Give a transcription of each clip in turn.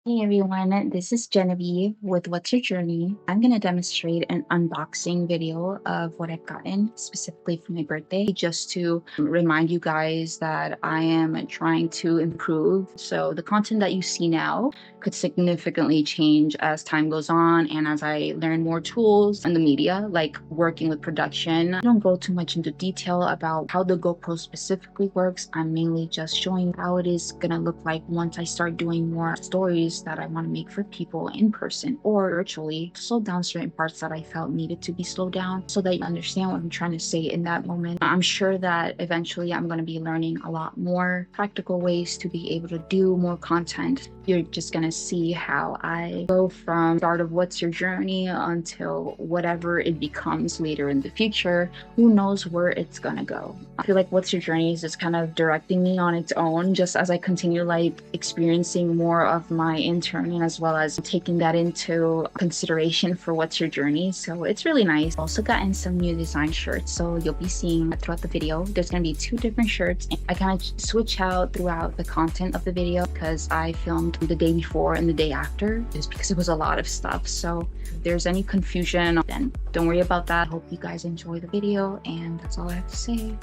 Hey everyone, this is Genevieve with What's Your Journey. I'm going to demonstrate an unboxing video of what I've gotten specifically for my birthday, just to remind you guys that I am trying to improve. So the content that you see now could significantly change as time goes on and as I learn more tools in the media, like working with production. I don't go too much into detail about how the GoPro specifically works. I'm mainly just showing how it is going to look like once I start doing more stories that I want to make for people in person or virtually, to slow down certain parts that I felt needed to be slowed down so that you understand what I'm trying to say in that moment. I'm sure that eventually I'm going to be learning a lot more practical ways to be able to do more content. You're just going to see how I go from start of What's Your Journey until whatever it becomes later in the future. Who knows where it's going to go. I feel like What's Your Journey is just kind of directing me on its own, just as I continue like experiencing more of my intern, as well as taking that into consideration for What's Your Journey. So it's really nice. I've also gotten some new design shirts, so you'll be seeing throughout the video. There's going to be 2 different shirts. I kind of switch out throughout the content of the video because I filmed the day before and the day after, just because it was a lot of stuff. So if there's any confusion, then don't worry about that. I hope you guys enjoy the video, and that's all I have to say.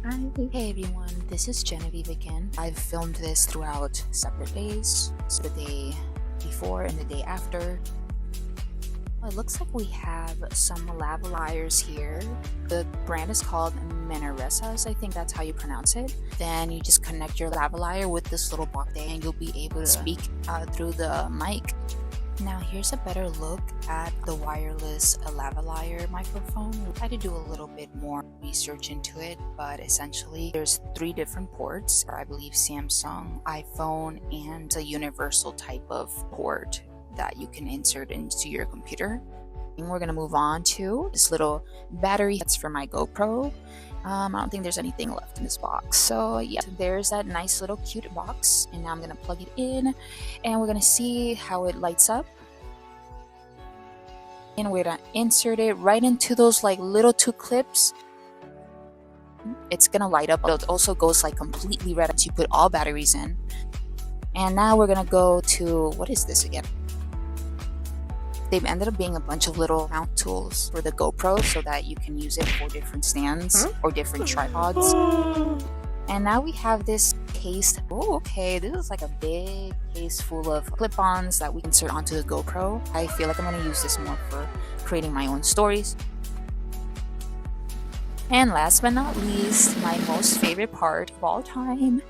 Bye. Hey everyone, this is Genevieve again. I've filmed this throughout separate days, so the day before and the day after. Well, it looks like we have some lavaliers here. The brand is called Minaresas, I think that's how you pronounce it. Then you just connect your lavalier with this little box and you'll be able to speak through the mic. Now here's a better look at the wireless lavalier microphone. I tried to do a little bit more research into it, but essentially there's 3 different ports, I believe Samsung, iPhone, and a universal type of port that you can insert into your computer. And we're gonna move on to this little battery that's for my GoPro. I don't think there's anything left in this box. So yeah, there's that nice little cute box, and now I'm gonna plug it in and we're gonna see how it lights up. And we're gonna insert it right into those like little 2 clips. It's gonna light up. It also goes like completely red once you put all batteries in. And now we're gonna go to, what is this again? They've ended up being a bunch of little mount tools for the GoPro so that you can use it for different stands or different tripods. And now we have this case. Oh, okay, this is like a big case full of clip-ons that we insert onto the GoPro. I feel like I'm gonna use this more for creating my own stories. And last but not least, my most favorite part of all time,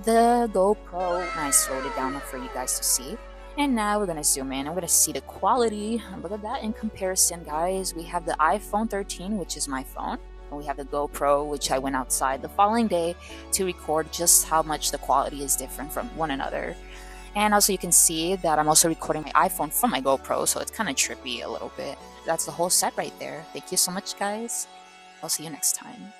the GoPro. And I slowed it down for you guys to see. And now we're gonna zoom in and we're gonna see the quality. Look at that in comparison, guys. We have the iPhone 13, which is my phone. And we have the GoPro, which I went outside the following day to record just how much the quality is different from one another. And also you can see that I'm also recording my iPhone from my GoPro, so it's kind of trippy a little bit. That's the whole set right there. Thank you so much, guys. I'll see you next time.